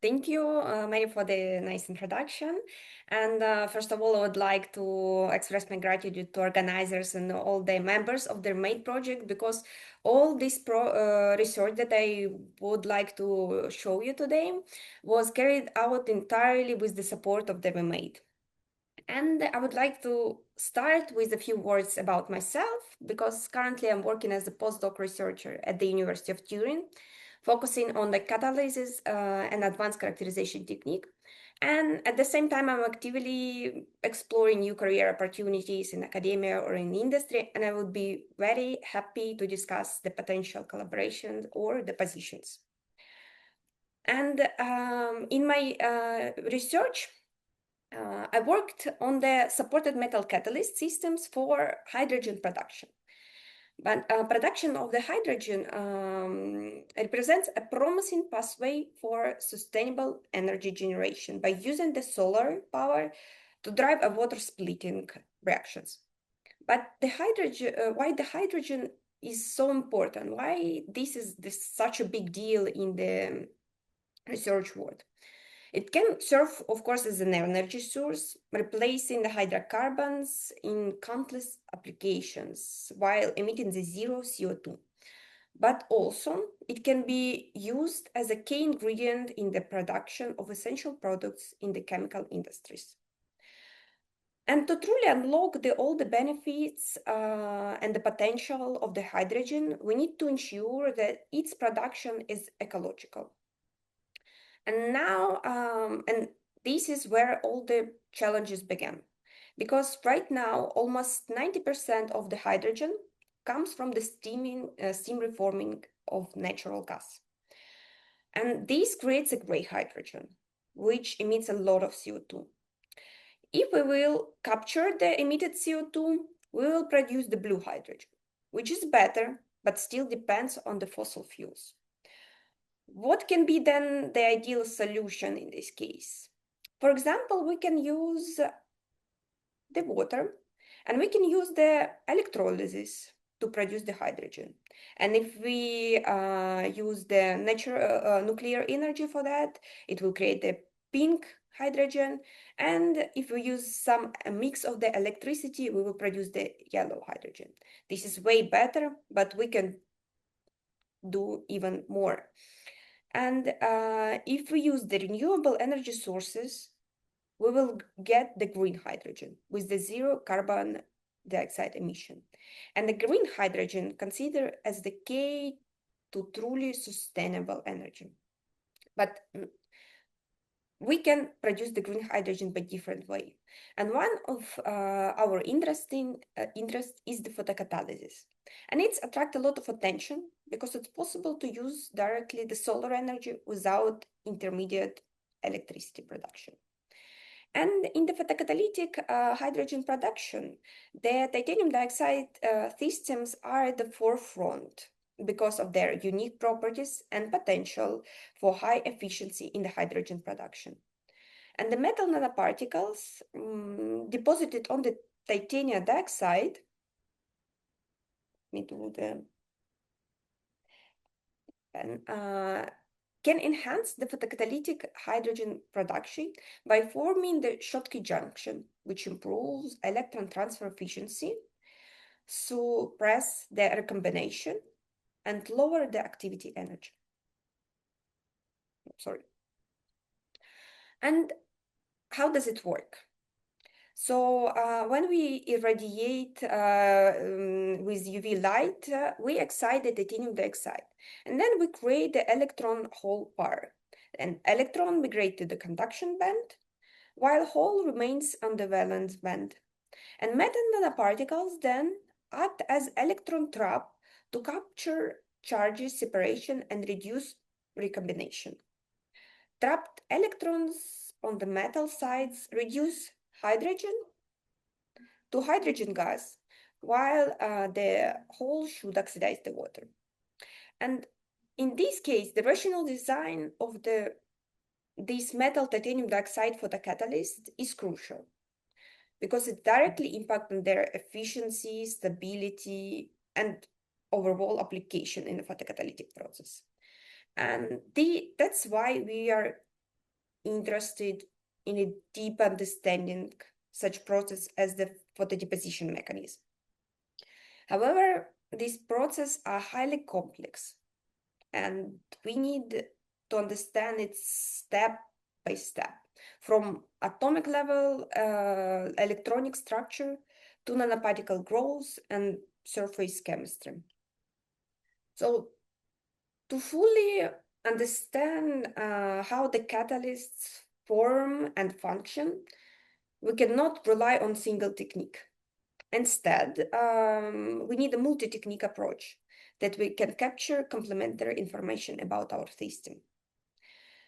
Thank you, Mary, for the nice introduction. And first of all, I would like to express my gratitude to organizers and all the members of the MADE project, because all this research that I would like to show you today was carried out entirely with the support of the MADE. And I would like to start with a few words about myself, because currently I'm working as a postdoc researcher at the University of Turin, focusing on the catalysis and advanced characterization technique. And at the same time, I'm actively exploring new career opportunities in academia or in industry, and I would be very happy to discuss the potential collaborations or the positions. And in my research, I worked on the supported metal catalyst systems for hydrogen production. But production of the hydrogen represents a promising pathway for sustainable energy generation by using the solar power to drive a water splitting reactions. But the hydrogen, why the hydrogen is so important? Why this is such a big deal in the research world? It can serve, of course, as an energy source, replacing the hydrocarbons in countless applications while emitting the zero CO2. But also, it can be used as a key ingredient in the production of essential products in the chemical industries. And to truly unlock all the benefits and the potential of the hydrogen, we need to ensure that its production is ecological. And now, and this is where all the challenges began. Because right now, almost 90% of the hydrogen comes from the steam reforming of natural gas. And this creates a gray hydrogen, which emits a lot of CO2. If we will capture the emitted CO2, we will produce the blue hydrogen, which is better, but still depends on the fossil fuels. What can be then the ideal solution in this case? For example, we can use the water and we can use the electrolysis to produce the hydrogen. And if we use the natural nuclear energy for that, it will create the pink hydrogen. And if we use a mix of the electricity, we will produce the yellow hydrogen. This is way better, but we can do even more. And if we use the renewable energy sources, we will get the green hydrogen with the zero carbon dioxide emission. And the green hydrogen considered as the key to truly sustainable energy. But we can produce the green hydrogen by different way. And one of our interest is the photocatalysis. And it's attract a lot of attention because it's possible to use directly the solar energy without intermediate electricity production. And in the photocatalytic hydrogen production, the titanium dioxide systems are at the forefront because of their unique properties and potential for high efficiency in the hydrogen production. And the metal nanoparticles deposited on the titanium dioxide, can enhance the photocatalytic hydrogen production by forming the Schottky junction, which improves electron transfer efficiency, suppress the recombination, and lower the activity energy. Sorry. And how does it work? So when we irradiate with UV light, we excite the titanium dioxide, and then we create the electron-hole pair. An electron migrates to the conduction band, while hole remains on the valence band. And metal nanoparticles then act as electron trap to capture charges separation and reduce recombination. Trapped electrons on the metal sides reduce hydrogen to hydrogen gas, while the hole should oxidize the water. And in this case, the rational design of this metal titanium dioxide photocatalyst is crucial because it directly impacts on their efficiency, stability, and overall application in the photocatalytic process. And that's why we are interested in a deep understanding such process as the photodeposition mechanism. However, these processes are highly complex, and we need to understand it step by step, from atomic level electronic structure to nanoparticle growth and surface chemistry. So to fully understand how the catalysts form and function, we cannot rely on single technique. Instead, we need a multi-technique approach that we can capture complementary information about our system.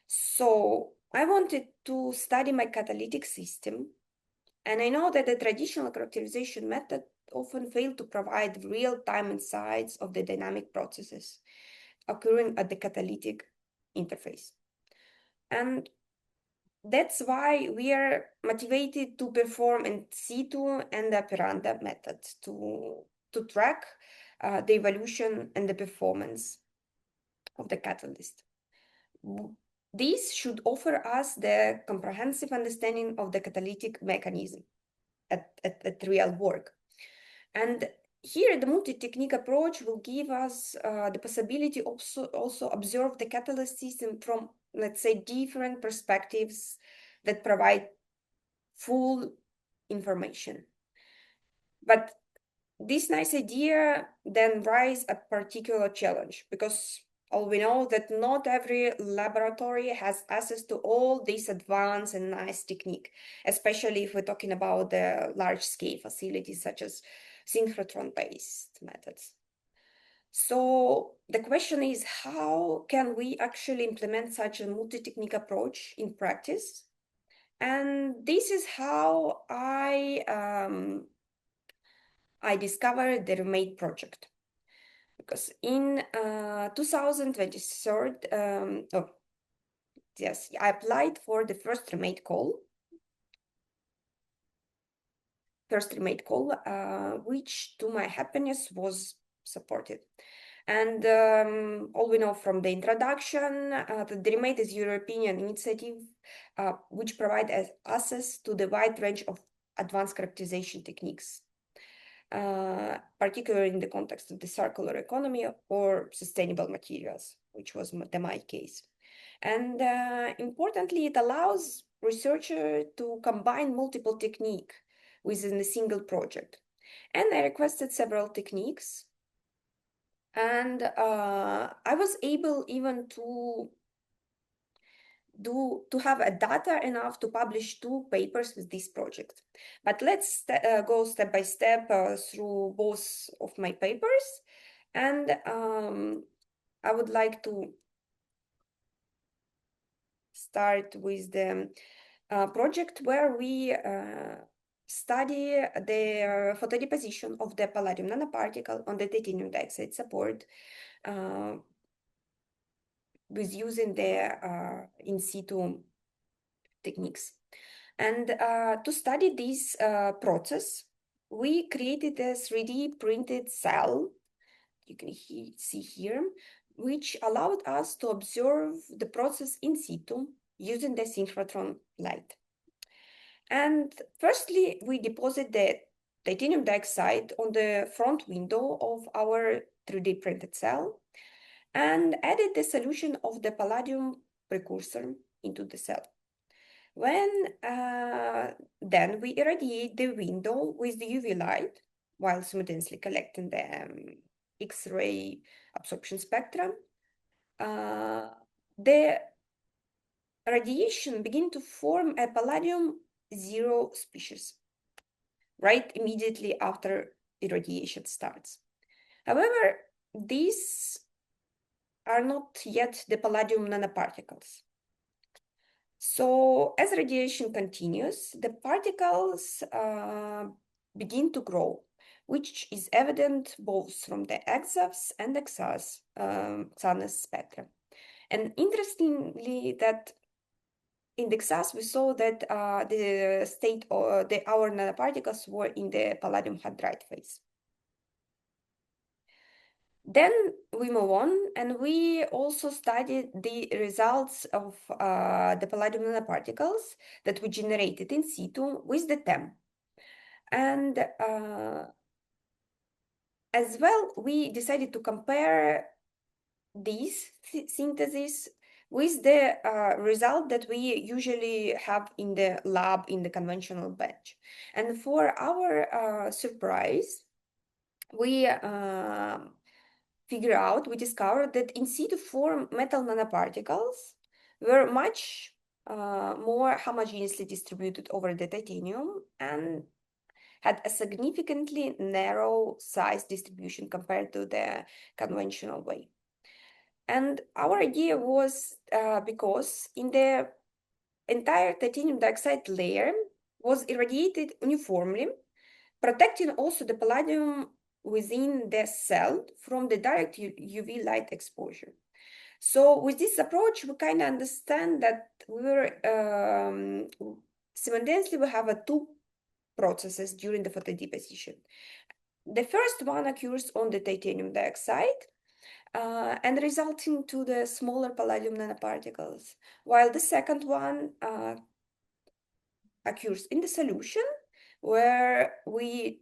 So I wanted to study my catalytic system, and I know that the traditional characterization method often fail to provide real-time insights of the dynamic processes occurring at the catalytic interface. And that's why we are motivated to perform in situ and operando methods to track the evolution and the performance of the catalyst. This should offer us the comprehensive understanding of the catalytic mechanism at real work. And here, the multi-technique approach will give us the possibility also observe the catalyst system from, let's say, different perspectives that provide full information. But this nice idea then raises a particular challenge, because all we know that not every laboratory has access to all this advanced and nice technique, especially if we're talking about the large-scale facilities such as synchrotron-based methods. So the question is, how can we actually implement such a multi-technique approach in practice? And this is how I discovered the REMADE project. Because in 2023, I applied for the first REMADE call, which to my happiness was supported. And all we know from the introduction, the REMADE is European initiative which provides access to the wide range of advanced characterization techniques, particularly in the context of the circular economy or sustainable materials, which was my case. And importantly, it allows researchers to combine multiple techniques within a single project. And I requested several techniques. And I was able even to have a data enough to publish 2 papers with this project. But let's go step by step through both of my papers. And I would like to start with the project where we study the photodeposition of the palladium nanoparticle on the titanium dioxide support with using the in situ techniques. And to study this process, we created a 3D printed cell, you can see here, which allowed us to observe the process in situ using the synchrotron light. And firstly, we deposit the titanium dioxide on the front window of our 3D printed cell and added the solution of the palladium precursor into the cell. Then we irradiate the window with the UV light while simultaneously collecting the X-ray absorption spectrum. The radiation begin to form a palladium 0 species right immediately after irradiation starts. However, these are not yet the palladium nanoparticles. So as radiation continues, the particles begin to grow, which is evident both from the XAS and XAS spectrum. And interestingly, that in the XAS, we saw that the state of our nanoparticles were in the palladium hydride phase. Then we move on, and we also studied the results of the palladium nanoparticles that we generated in situ with the TEM. And as well, we decided to compare these synthesis with the result that we usually have in the lab in the conventional bench. And for our surprise, we we discovered that in situ form metal nanoparticles were much more homogeneously distributed over the titanium and had a significantly narrow size distribution compared to the conventional way. And our idea was because in the entire titanium dioxide layer was irradiated uniformly, protecting also the palladium within the cell from the direct UV light exposure. So with this approach, we kind of understand that simultaneously we have two processes during the photodeposition. The first one occurs on the titanium dioxide and resulting to the smaller palladium nanoparticles, while the second one occurs in the solution, where we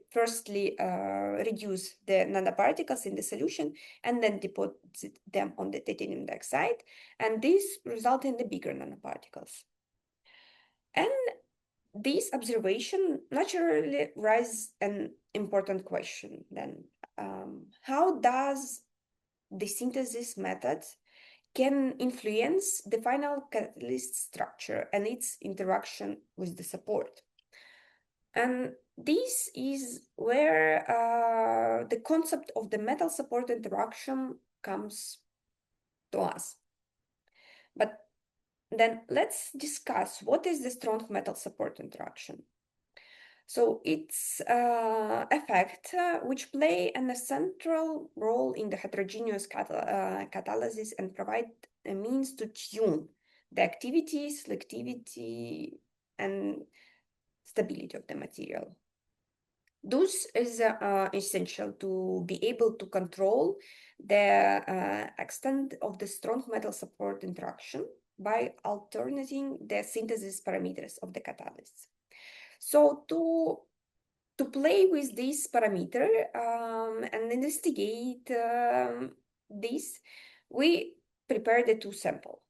firstly reduce the nanoparticles in the solution and then deposit them on the titanium dioxide, and this results in the bigger nanoparticles. And this observation naturally raises an important question then. How does the synthesis method can influence the final catalyst structure and its interaction with the support? And this is where the concept of the metal support interaction comes to us. But then let's discuss what is the strong metal support interaction. So it's effect which play an essential role in the heterogeneous catalysis and provide a means to tune the activity, selectivity, and stability of the material. This is essential to be able to control the extent of the strong metal support interaction by alternating the synthesis parameters of the catalysts. So to play with this parameter and investigate this, we prepared the two samples.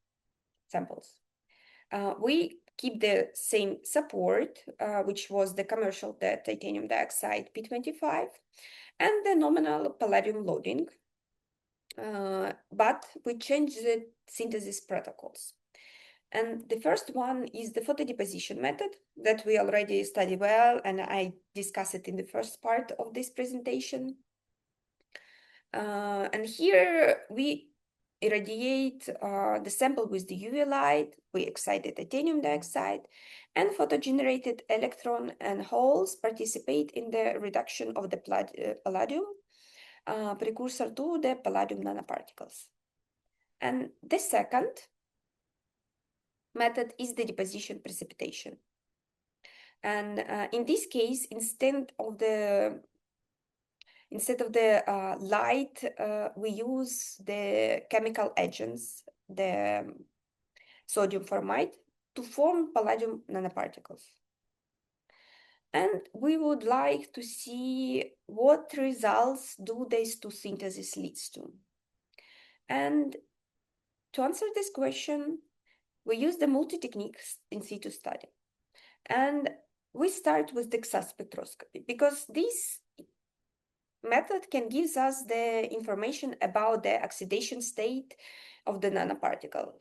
We keep the same support, which was the commercial the titanium dioxide P25, and the nominal palladium loading, but we changed the synthesis protocols. And the first one is the photodeposition method that we already studied well, and I discussed it in the first part of this presentation. And here we irradiate the sample with the UV light, we excite the titanium dioxide, and photogenerated electron and holes participate in the reduction of the palladium precursor to the palladium nanoparticles. And the second method is the deposition-precipitation. And in this case, instead of the light, we use the chemical agents, the sodium formide, to form palladium nanoparticles. And we would like to see what results do these two syntheses leads to. And to answer this question, we use the multi-techniques in situ study. And we start with the XAS spectroscopy because this method can give us the information about the oxidation state of the nanoparticles.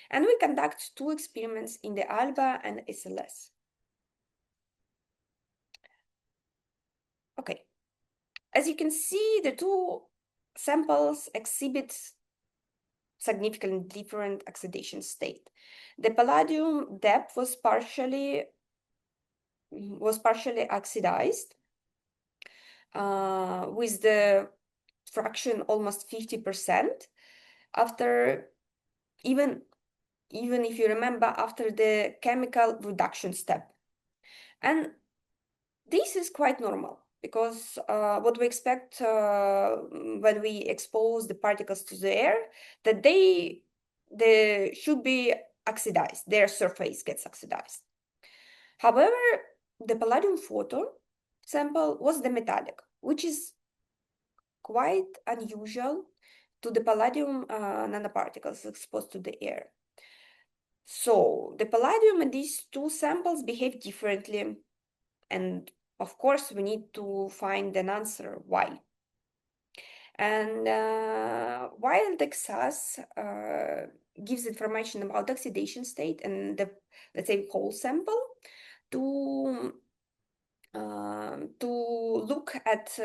And we conduct two experiments in the ALBA and SLS. Okay, as you can see, the two samples exhibit significantly different oxidation state. The palladium depth was partially oxidized with the fraction almost 50% after even if you remember after the chemical reduction step. And this is quite normal because what we expect when we expose the particles to the air, that they should be oxidized, their surface gets oxidized. However, the palladium photo sample was the metallic, which is quite unusual to the palladium nanoparticles exposed to the air. So the palladium and these two samples behave differently, and of course we need to find an answer why. And while the XAS gives information about oxidation state and the, let's say, whole sample, to look at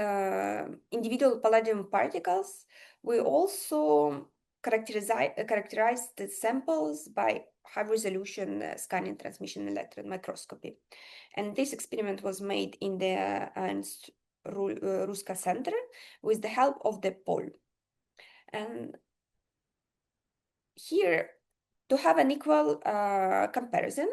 individual palladium particles, we also characterize the samples by high-resolution scanning transmission electron microscopy. And this experiment was made in the Ruska Center with the help of the POL. And here, to have an equal comparison,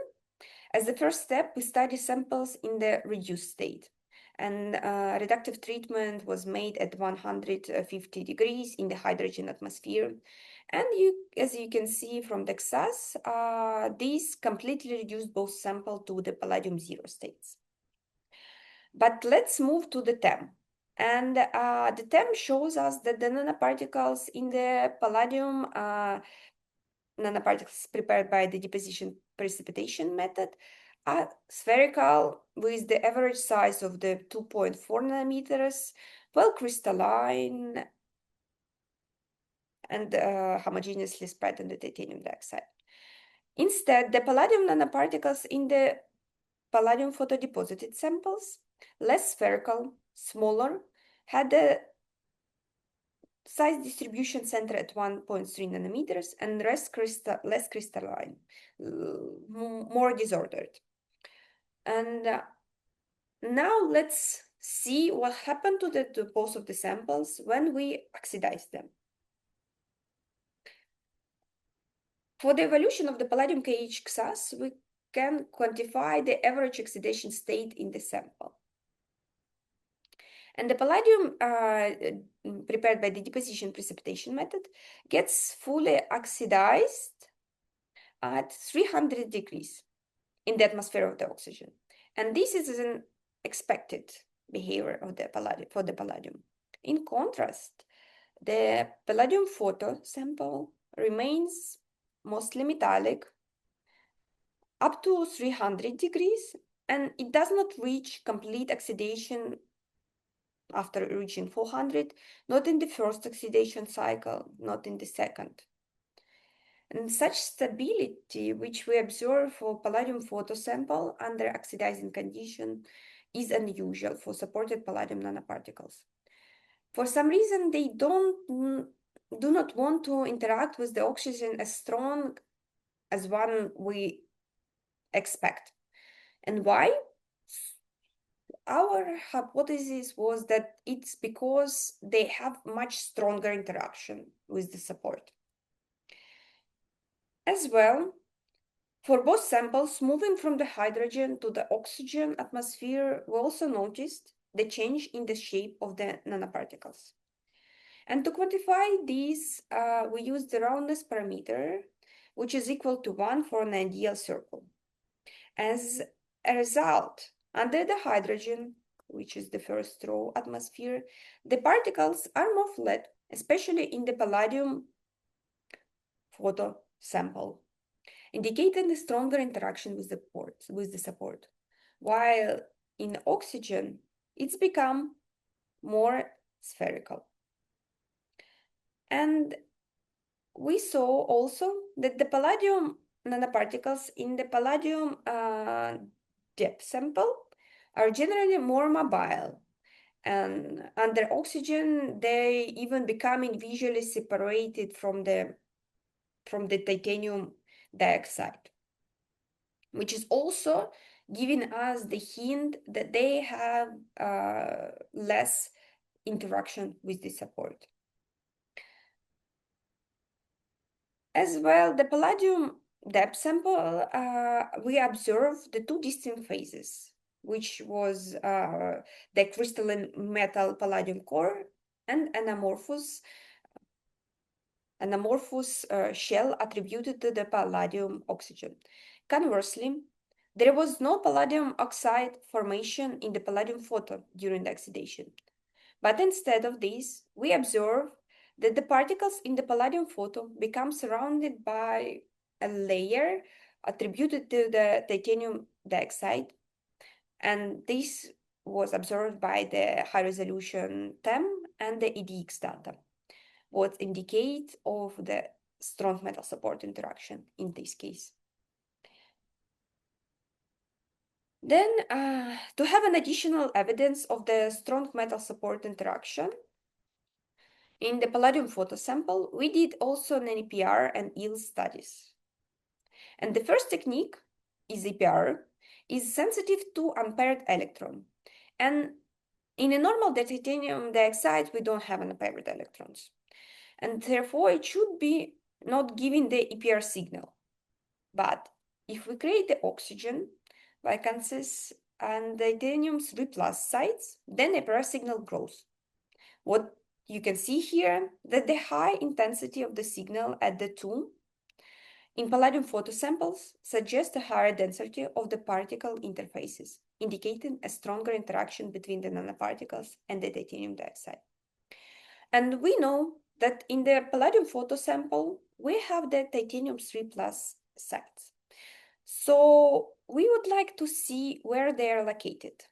as the first step, we study samples in the reduced state. And reductive treatment was made at 150 degrees in the hydrogen atmosphere. And as you can see from the XAS, these completely reduced both samples to the palladium 0 states. But let's move to the TEM. And the TEM shows us that the nanoparticles in the palladium nanoparticles prepared by the deposition-precipitation method are spherical with the average size of the 2.4 nanometers, well crystalline, and homogeneously spread on the titanium dioxide. Instead, the palladium nanoparticles in the palladium photodeposited samples, less spherical, smaller, had a size distribution center at 1.3 nanometers and less crystalline, more disordered. And now let's see what happened to both of the samples when we oxidize them. For the evolution of the palladium KH XAS, we can quantify the average oxidation state in the sample. And the palladium prepared by the deposition-precipitation method gets fully oxidized at 300 degrees in the atmosphere of the oxygen. And this is an expected behavior of the palladium, for the palladium. In contrast, the palladium photo sample remains mostly metallic up to 300 degrees, and it does not reach complete oxidation after reaching 400, not in the first oxidation cycle, not in the second. And such stability, which we observe for palladium photo sample under oxidizing condition, is unusual for supported palladium nanoparticles. For some reason, they do not want to interact with the oxygen as strong as one we expect. And why? Our hypothesis was that it's because they have much stronger interaction with the support. As well, for both samples, moving from the hydrogen to the oxygen atmosphere, we also noticed the change in the shape of the nanoparticles. And to quantify these, we used the roundness parameter, which is equal to 1 for an ideal circle. As a result, under the hydrogen, which is the first row atmosphere, the particles are more flat, especially in the palladium photo sample, indicating a stronger interaction with the support. While in oxygen, it's become more spherical. And we saw also that the palladium nanoparticles in the palladium depth sample are generally more mobile, and under oxygen they even becoming visually separated from the titanium dioxide, which is also giving us the hint that they have less interaction with the support. As well, the palladium depth sample, we observe the two distinct phases. which was the crystalline metal palladium core, and an amorphous shell attributed to the palladium oxygen. Conversely, there was no palladium oxide formation in the palladium photon during the oxidation. But instead of this, we observe that the particles in the palladium photon become surrounded by a layer attributed to the titanium dioxide, and this was observed by the high-resolution TEM and the EDX data, what indicate of the strong metal support interaction in this case. Then, to have an additional evidence of the strong metal support interaction, in the palladium photosample, we did also an NPR and EELS studies. And the first technique is EPR, is sensitive to unpaired electron. And in a normal titanium dioxide, we don't have unpaired electrons. And therefore, it should be not giving the EPR signal. But if we create the oxygen vacancies and titanium 3+ sites, then EPR signal grows. What you can see here that the high intensity of the signal at the 2 in palladium photosamples suggests a higher density of the particle interfaces, indicating a stronger interaction between the nanoparticles and the titanium dioxide. And we know that in the palladium photosample, we have the titanium 3+ sites. So we would like to see where they are located.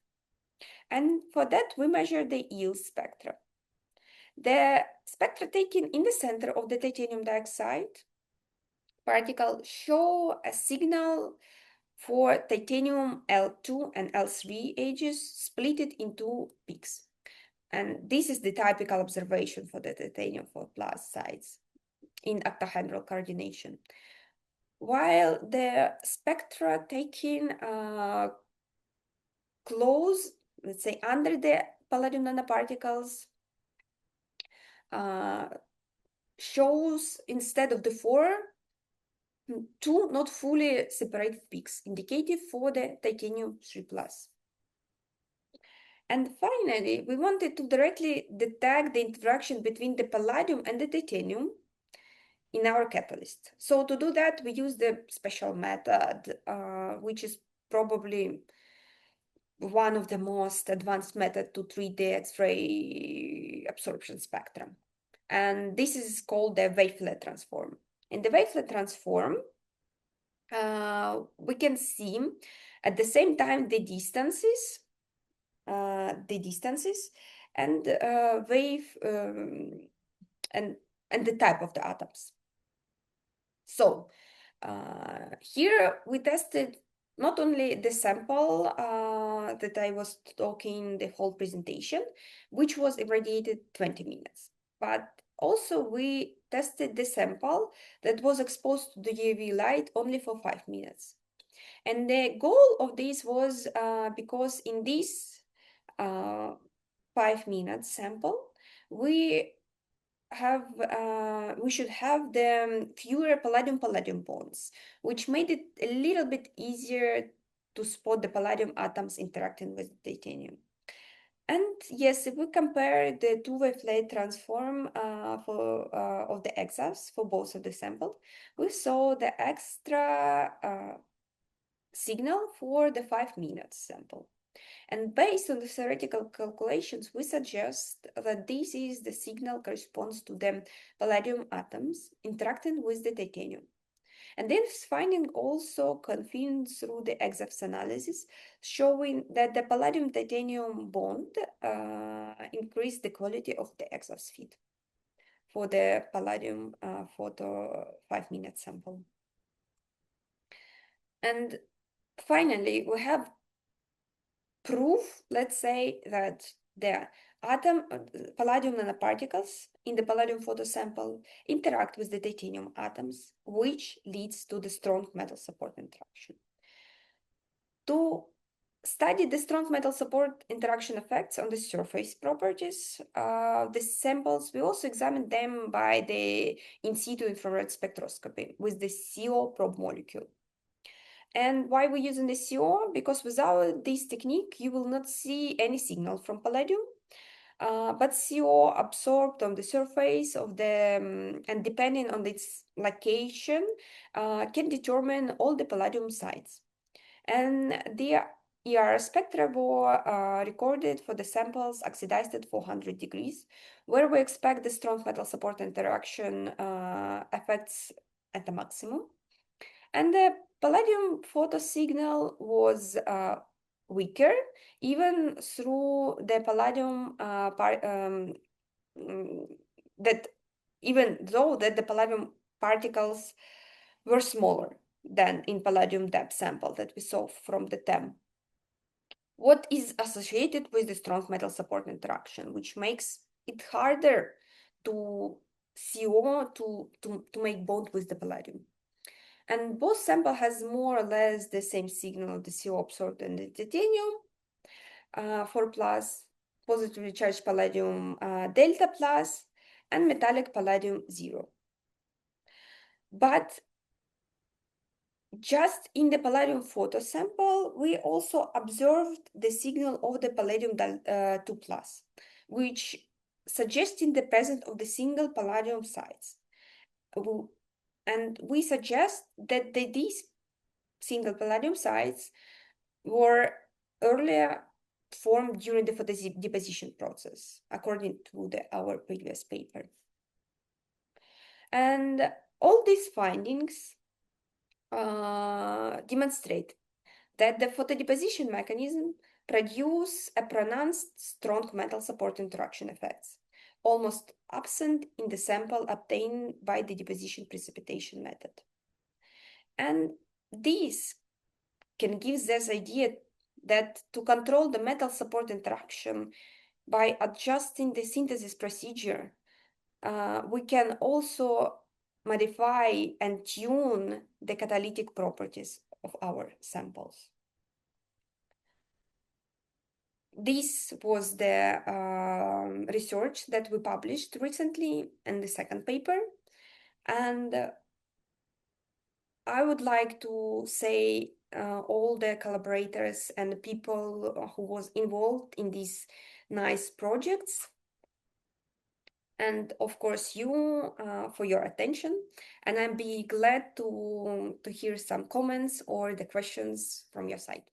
And for that, we measure the EELS spectra. The spectra taken in the center of the titanium dioxide particle show a signal for titanium L2 and L3 edges split into peaks. And this is the typical observation for the titanium 4+ sites in octahedral coordination. While the spectra taken close, let's say under the palladium nanoparticles, shows instead of the 4, 2 not fully separated peaks, indicative for the titanium 3+. And finally, we wanted to directly detect the interaction between the palladium and the titanium in our catalyst. So to do that, we use the special method, which is probably one of the most advanced methods to treat the X-ray absorption spectrum. And this is called the wavelet transform. In the wavelet transform, we can see at the same time the distances and wave and the type of the atoms. So here we tested not only the sample that I was talking the whole presentation, which was irradiated 20 minutes, but also we tested the sample that was exposed to the UV light only for 5 minutes. And the goal of this was because in this 5-minute sample, we should have the fewer palladium-palladium bonds, which made it a little bit easier to spot the palladium atoms interacting with titanium. And yes, if we compare the two wavelet transform of the XAS for both of the samples, we saw the extra signal for the 5-minute sample. And based on the theoretical calculations, we suggest that this is the signal corresponds to the palladium atoms interacting with the titanium. And this finding also confirmed through the XAS analysis, showing that the palladium-titanium bond increased the quality of the XAS feed for the palladium photo 5-minute sample. And finally, we have proof, let's say, that the palladium nanoparticles in the palladium photosample interact with the titanium atoms, which leads to the strong metal support interaction. To study the strong metal support interaction effects on the surface properties, the samples, we also examined them by the in situ infrared spectroscopy with the CO probe molecule. And why we're using the CO? Because without this technique, you will not see any signal from palladium. But CO absorbed on the surface of the, and depending on its location, can determine all the palladium sites. And the ER spectra were recorded for the samples oxidized at 400 degrees, where we expect the strong metal support interaction effects at the maximum. And the palladium photo signal was weaker, even through the palladium that even though that the palladium particles were smaller than in palladium depth sample that we saw from the TEM. What is associated with the strong metal support interaction, which makes it harder to CO to make bond with the palladium. And both sample has more or less the same signal of the CO absorbed in the titanium 4 plus, positively charged palladium delta plus, and metallic palladium 0. But just in the palladium photo sample, we also observed the signal of the palladium 2 plus, which suggesting the presence of the single palladium sites. And we suggest that these single palladium sites were earlier formed during the photodeposition process, according to our previous paper. And all these findings demonstrate that the photodeposition mechanism produce a pronounced strong metal support interaction effects, almost absent in the sample obtained by the deposition-precipitation method. And this can give this idea that to control the metal support interaction by adjusting the synthesis procedure, we can also modify and tune the catalytic properties of our samples. This was the research that we published recently in the second paper. And I would like to say all the collaborators and the people who was involved in these nice projects. And of course, you for your attention. And I'd be glad to hear some comments or the questions from your side.